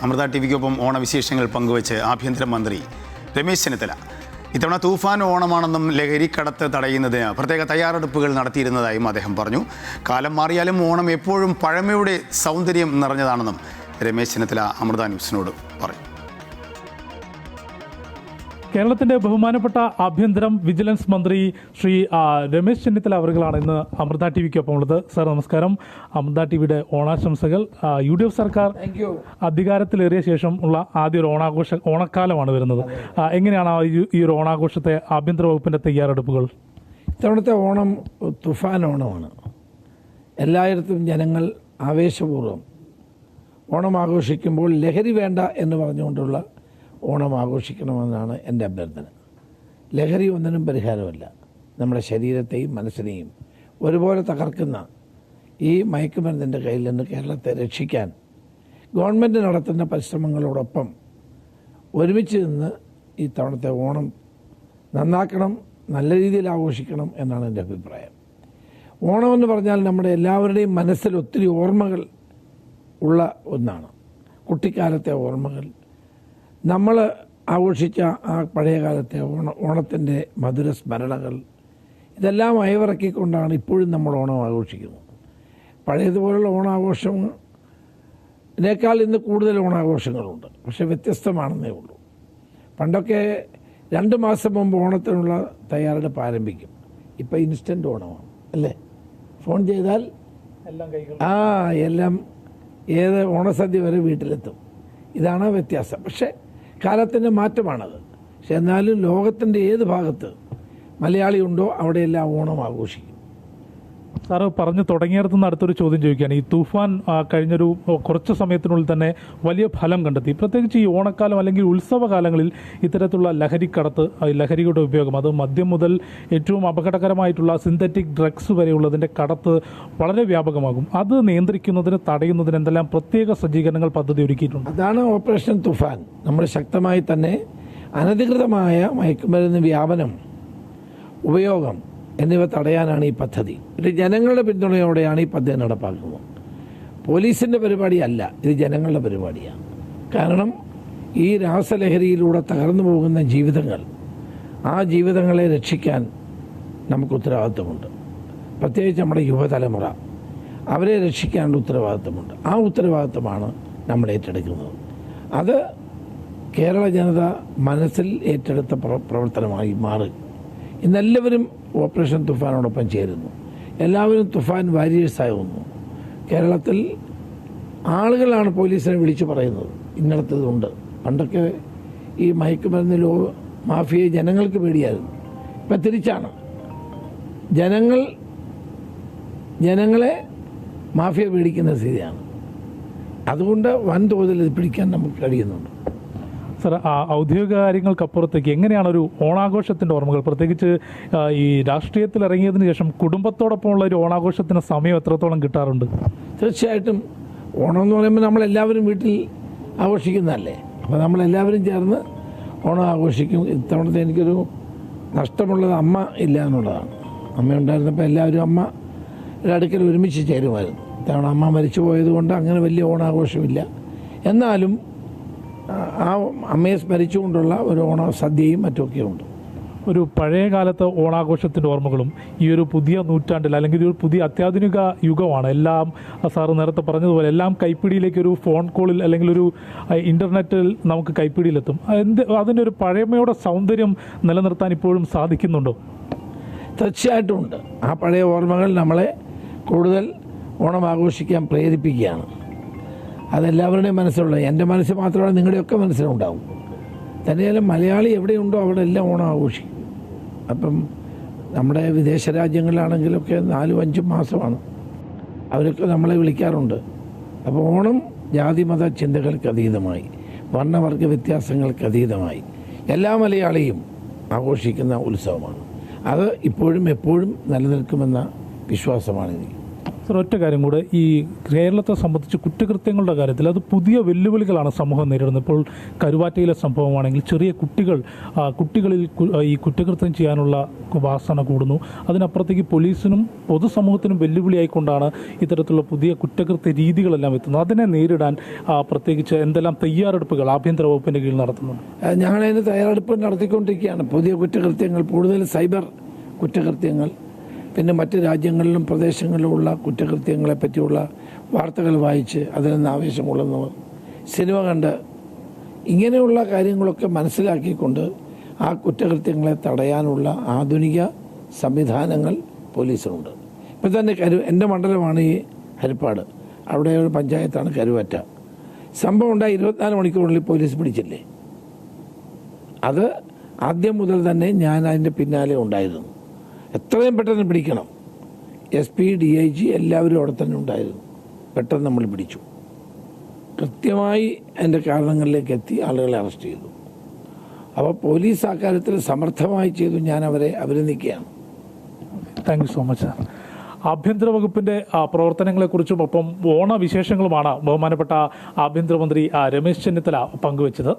അമൃത ടിവിക്കൊപ്പം ഓണവിശേഷങ്ങൾ പങ്കുവച്ച് ആഭ്യന്തരമന്ത്രി രമേശ് ചെന്നിത്തല. ഇത്തവണ തൂഫാൻ ഓണമാണെന്നും ലഹരിക്കടത്ത് തടയുന്നതിന് പ്രത്യേക തയ്യാറെടുപ്പുകൾ നടത്തിയിരുന്നതായും അദ്ദേഹം പറഞ്ഞു. കാലം മാറിയാലും ഓണം എപ്പോഴും പഴമയുടെ സൗന്ദര്യം നിറഞ്ഞതാണെന്നും രമേശ് ചെന്നിത്തല അമൃത ന്യൂസിനോട് പറഞ്ഞു. കേരളത്തിന്റെ ബഹുമാനപ്പെട്ട ആഭ്യന്തരം വിജിലൻസ് മന്ത്രി ശ്രീ രമേശ് ചെന്നിത്തല അവരുകളാണ് ഇന്ന് അമൃത ടിവിക്കൊപ്പം ഉള്ളത്. സാർ നമസ്കാരം. അമൃത ടിവിയുടെ ഓണാശംസകൾ. UDF സർക്കാർ അധികാരത്തിലേറിയ ശേഷം ഉള്ള ആദ്യ ഒരു ഓണക്കാലമാണ് വരുന്നത്. എങ്ങനെയാണ് ഈ ഒരു ഓണാഘോഷത്തെ ആഭ്യന്തര വകുപ്പിന്റെ തയ്യാറെടുപ്പുകൾ? ഇത്തവണത്തെ ഓണം തുഫാൻ ഓണമാണ്. എല്ലായിടത്തും ജനങ്ങൾ ആവേശപൂർവ്വം ഓണം ആഘോഷിക്കുമ്പോൾ ലഹരി വേണ്ട എന്ന് പറഞ്ഞുകൊണ്ടുള്ള ഓണം ആഘോഷിക്കണമെന്നാണ് എൻ്റെ അഭ്യർത്ഥന. ലഹരി ഒന്നിനും പരിഹാരമല്ല. നമ്മുടെ ശരീരത്തെയും മനസ്സിനെയും ഒരുപോലെ തകർക്കുന്ന ഈ മയക്കുമരുന്നിൻ്റെ കയ്യിൽ നിന്ന് കേരളത്തെ രക്ഷിക്കാൻ ഗവൺമെൻറ് നടത്തുന്ന പരിശ്രമങ്ങളോടൊപ്പം ഒരുമിച്ച് നിന്ന് ഈ തവണത്തെ ഓണം നന്നാക്കണം, നല്ല രീതിയിൽ ആഘോഷിക്കണം എന്നാണ് എൻ്റെ അഭിപ്രായം. ഓണമെന്ന് പറഞ്ഞാൽ നമ്മുടെ എല്ലാവരുടെയും മനസ്സിൽ ഒത്തിരി ഓർമ്മകൾ ഉള്ള ഒന്നാണ്. കുട്ടിക്കാലത്തെ ഓർമ്മകൾ, നമ്മൾ ആഘോഷിച്ച ആ പഴയകാലത്തെ ഓണത്തിൻ്റെ മധുര സ്മരണകൾ, ഇതെല്ലാം അയവിറക്കിക്കൊണ്ടാണ് ഇപ്പോഴും നമ്മൾ ഓണം ആഘോഷിക്കുന്നത്. പഴയതുപോലുള്ള ഓണാഘോഷത്തിനേക്കാൾ ഇന്ന് കൂടുതൽ ഓണാഘോഷങ്ങളുണ്ട്. പക്ഷേ വ്യത്യസ്തമാണെന്നേ ഉള്ളൂ. പണ്ടൊക്കെ 2 മാസം മുമ്പ് ഓണത്തിനുള്ള തയ്യാറെടുപ്പ് ആരംഭിക്കും. ഇപ്പം ഇൻസ്റ്റൻറ്റ് ഓണമാണ് അല്ലേ? ഫോൺ ചെയ്താൽ എല്ലാം ഏത് ഓണസദ്യ വരെ വീട്ടിലെത്തും. ഇതാണ് വ്യത്യാസം. പക്ഷേ കാലത്തിൻ്റെ മാറ്റമാണത്. പക്ഷെ എന്നാലും ലോകത്തിൻ്റെ ഏത് ഭാഗത്ത് മലയാളി ഉണ്ടോ അവിടെയെല്ലാം ഓണം ആഘോഷിക്കും. സാറ് പറഞ്ഞു തുടങ്ങിയിടത്തു നിന്ന് അടുത്തൊരു ചോദ്യം ചോദിക്കുകയാണ്. ഈ തൂഫാൻ കഴിഞ്ഞൊരു കുറച്ച് സമയത്തിനുള്ളിൽ തന്നെ വലിയ ഫലം കണ്ടെത്തി. പ്രത്യേകിച്ച് ഈ ഓണക്കാലം അല്ലെങ്കിൽ ഉത്സവകാലങ്ങളിൽ ഇത്തരത്തിലുള്ള ലഹരിക്കടത്ത്, ലഹരിയുടെ ഉപയോഗം, അത് മദ്യം മുതൽ ഏറ്റവും അപകടകരമായിട്ടുള്ള സിന്തറ്റിക് ഡ്രഗ്സ് വരെയുള്ളതിൻ്റെ കടത്ത് വളരെ വ്യാപകമാകും. അത് നിയന്ത്രിക്കുന്നതിന്, തടയുന്നതിന് എന്തെല്ലാം പ്രത്യേക സജ്ജീകരണങ്ങൾ പദ്ധതി ഒരുക്കിയിട്ടുണ്ട്? അതാണ് ഓപ്പറേഷൻ തുഫാൻ. നമ്മൾ ശക്തമായി തന്നെ അനധികൃതമായ മയക്കുമരുന്ന് വ്യാപനം, ഉപയോഗം എന്നിവ തടയാനാണ് ഈ പദ്ധതി. ഇത് ജനങ്ങളുടെ പിന്തുണയോടെയാണ് ഈ പദ്ധതി നടപ്പാക്കുന്നത്. പോലീസിൻ്റെ പരിപാടിയല്ല, ഇത് ജനങ്ങളുടെ പരിപാടിയാണ്. കാരണം ഈ രാസലഹരിയിലൂടെ തകർന്നു പോകുന്ന ജീവിതങ്ങൾ, ആ ജീവിതങ്ങളെ രക്ഷിക്കാൻ നമുക്ക് ഉത്തരവാദിത്വമുണ്ട്. പ്രത്യേകിച്ച് നമ്മുടെ യുവതലമുറ, അവരെ രക്ഷിക്കാനുള്ള ഉത്തരവാദിത്വമുണ്ട്. ആ ഉത്തരവാദിത്വമാണ് നമ്മൾ ഏറ്റെടുക്കുന്നത്. അത് കേരള ജനത മനസ്സിൽ ഏറ്റെടുത്ത പ്രവർത്തനമായി മാറി. ഇന്നെല്ലാവരും ഓപ്പറേഷൻ തുഫാനോടൊപ്പം ചേരുന്നു. എല്ലാവരും തുഫാൻ വാരിയേഴ്സാകുന്നു. കേരളത്തിൽ ആളുകളാണ് പോലീസിനെ വിളിച്ചു പറയുന്നത് ഇന്നടത്തതുണ്ട്. പണ്ടൊക്കെ ഈ മയക്കുമരുന്ന് മാഫിയയെ ജനങ്ങൾക്ക് പേടിയായിരുന്നു. ഇപ്പം തിരിച്ചാണ്. ജനങ്ങളെ മാഫിയ പേടിക്കുന്ന സ്ഥിതിയാണ്. അതുകൊണ്ട് വൻതോതിൽ ഇത് പിടിക്കാൻ നമുക്ക് കഴിയുന്നുണ്ട്. സാർ, ഔദ്യോഗിക കാര്യങ്ങൾക്കപ്പുറത്തേക്ക് എങ്ങനെയാണ് ഒരു ഓണാഘോഷത്തിൻ്റെ ഓർമ്മകൾ, പ്രത്യേകിച്ച് ഈ രാഷ്ട്രീയത്തിൽ ഇറങ്ങിയതിന് ശേഷം കുടുംബത്തോടൊപ്പമുള്ള ഒരു ഓണാഘോഷത്തിന് സമയം എത്രത്തോളം കിട്ടാറുണ്ട്? തീർച്ചയായിട്ടും ഓണം എന്ന് പറയുമ്പോൾ നമ്മളെല്ലാവരും വീട്ടിൽ ആഘോഷിക്കുന്നതല്ലേ. അപ്പോൾ നമ്മളെല്ലാവരും ചേർന്ന് ഓണം ആഘോഷിക്കും. ഇത്തവണത്തെ എനിക്കൊരു നഷ്ടമുള്ളത് അമ്മ ഇല്ല എന്നുള്ളതാണ്. അമ്മ ഉണ്ടായിരുന്നപ്പോൾ എല്ലാവരും അമ്മയുടെ അടുക്കൽ ഒരുമിച്ച് ചേരുമായിരുന്നു. ഇത്തവണ അമ്മ മരിച്ചു പോയതുകൊണ്ട് അങ്ങനെ വലിയ ഓണാഘോഷമില്ല. എന്നാലും ആ അമ്മയെ സ്മരിച്ചുകൊണ്ടുള്ള ഒരു ഓണ സദ്യയും മറ്റുമൊക്കെ ഉണ്ട്. ഒരു പഴയ കാലത്തെ ഓണാഘോഷത്തിൻ്റെ ഓർമ്മകളും ഈ ഒരു പുതിയ നൂറ്റാണ്ടിൽ അല്ലെങ്കിൽ ഒരു പുതിയ അത്യാധുനിക യുഗമാണ്. എല്ലാം സാറ് നേരത്തെ പറഞ്ഞതുപോലെ എല്ലാം കൈപ്പിടിയിലേക്ക് ഒരു ഫോൺ കോളിൽ അല്ലെങ്കിൽ ഒരു ഇൻ്റർനെറ്റിൽ നമുക്ക് കൈപ്പിടിയിലെത്തും. അതിൻ്റെ ഒരു പഴമയുടെ സൗന്ദര്യം നിലനിർത്താൻ ഇപ്പോഴും സാധിക്കുന്നുണ്ടോ? തീർച്ചയായിട്ടും ഉണ്ട്. ആ പഴയ ഓർമ്മകൾ നമ്മളെ കൂടുതൽ ഓണം ആഘോഷിക്കാൻ പ്രേരിപ്പിക്കുകയാണ്. അതെല്ലാവരുടെയും മനസ്സിലുള്ള, എൻ്റെ മനസ്സിൽ മാത്രമല്ല നിങ്ങളുടെയൊക്കെ മനസ്സിലുണ്ടാവും. തന്നെയാലും മലയാളി എവിടെയുണ്ടോ അവിടെ എല്ലാം ഓണം ആഘോഷിക്കും. അപ്പം നമ്മുടെ വിദേശ രാജ്യങ്ങളിലാണെങ്കിലൊക്കെ 4-5 മാസമാണ്. അവരൊക്കെ നമ്മളെ വിളിക്കാറുണ്ട്. അപ്പോൾ ഓണം ജാതി മത ചിന്തകൾക്ക് അതീതമായി, വർണ്ണവർഗ വ്യത്യാസങ്ങൾക്ക് അതീതമായി എല്ലാ മലയാളിയും ആഘോഷിക്കുന്ന ഉത്സവമാണ്. അത് ഇപ്പോഴും എപ്പോഴും നിലനിൽക്കുമെന്ന വിശ്വാസമാണ് എനിക്ക്. സർ, ഒറ്റ കാര്യം കൂടെ, ഈ കേരളത്തെ സംബന്ധിച്ച് കുറ്റകൃത്യങ്ങളുടെ കാര്യത്തിൽ അത് പുതിയ വെല്ലുവിളികളാണ് സമൂഹം നേരിടുന്നത്. ഇപ്പോൾ കരുവാറ്റയിലെ സംഭവമാണെങ്കിൽ ചെറിയ കുട്ടികളിൽ ഈ കുറ്റകൃത്യം ചെയ്യാനുള്ള വാസന കൂടുന്നു. അതിനപ്പുറത്തേക്ക് പോലീസിനും പൊതുസമൂഹത്തിനും വെല്ലുവിളിയായിക്കൊണ്ടാണ് ഇത്തരത്തിലുള്ള പുതിയ കുറ്റകൃത്യ രീതികളെല്ലാം എത്തുന്നത്. അതിനെ നേരിടാൻ പ്രത്യേകിച്ച് എന്തെല്ലാം തയ്യാറെടുപ്പുകൾ ആഭ്യന്തര വകുപ്പിൻ്റെ കീഴിൽ നടത്തുന്നുണ്ട്? ഞങ്ങളതിന് തയ്യാറെടുപ്പ് നടത്തിക്കൊണ്ടിരിക്കുകയാണ്. പുതിയ കുറ്റകൃത്യങ്ങൾ, കൂടുതൽ സൈബർ കുറ്റകൃത്യങ്ങൾ, പിന്നെ മറ്റ് രാജ്യങ്ങളിലും പ്രദേശങ്ങളിലുമുള്ള കുറ്റകൃത്യങ്ങളെ പറ്റിയുള്ള വാർത്തകൾ വായിച്ച് അതിൽ നിന്ന് ആവേശം കൊള്ളുന്നവർ, സിനിമ കണ്ട് ഇങ്ങനെയുള്ള കാര്യങ്ങളൊക്കെ മനസ്സിലാക്കിക്കൊണ്ട് ആ കുറ്റകൃത്യങ്ങളെ തടയാനുള്ള ആധുനിക സംവിധാനങ്ങൾ പോലീസിനുണ്ട്. ഇപ്പം തന്നെ എൻ്റെ മണ്ഡലമാണ് ഈ ഹരിപ്പാട്, അവിടെ ഒരു പഞ്ചായത്താണ് കരുവാറ്റ. സംഭവം ഉണ്ടായി 24 മണിക്കൂറിനുള്ളിൽ പോലീസ് പിടിച്ചില്ലേ? അത് ആദ്യം മുതൽ തന്നെ ഞാൻ അതിൻ്റെ പിന്നാലെ ഉണ്ടായിരുന്നു. എത്രയും പെട്ടെന്ന് പിടിക്കണം. SP, DIG എല്ലാവരും അവിടെ തന്നെ ഉണ്ടായിരുന്നു. പെട്ടെന്ന് നമ്മൾ പിടിച്ചു. കൃത്യമായി അതിൻ്റെ കാരണങ്ങളിലേക്ക് എത്തി ആളുകളെ അറസ്റ്റ് ചെയ്തു. അപ്പോൾ പോലീസ് ആ കാര്യത്തിൽ സമർത്ഥമായി ചെയ്തു. ഞാൻ അവരെ അഭിനന്ദിക്കുകയാണ്. Thank you so much. ആഭ്യന്തര വകുപ്പിൻ്റെ പ്രവർത്തനങ്ങളെക്കുറിച്ചും ഒപ്പം ഓണവിശേഷങ്ങളുമാണ് ബഹുമാനപ്പെട്ട ആഭ്യന്തരമന്ത്രി രമേശ് ചെന്നിത്തല പങ്കുവച്ചത്.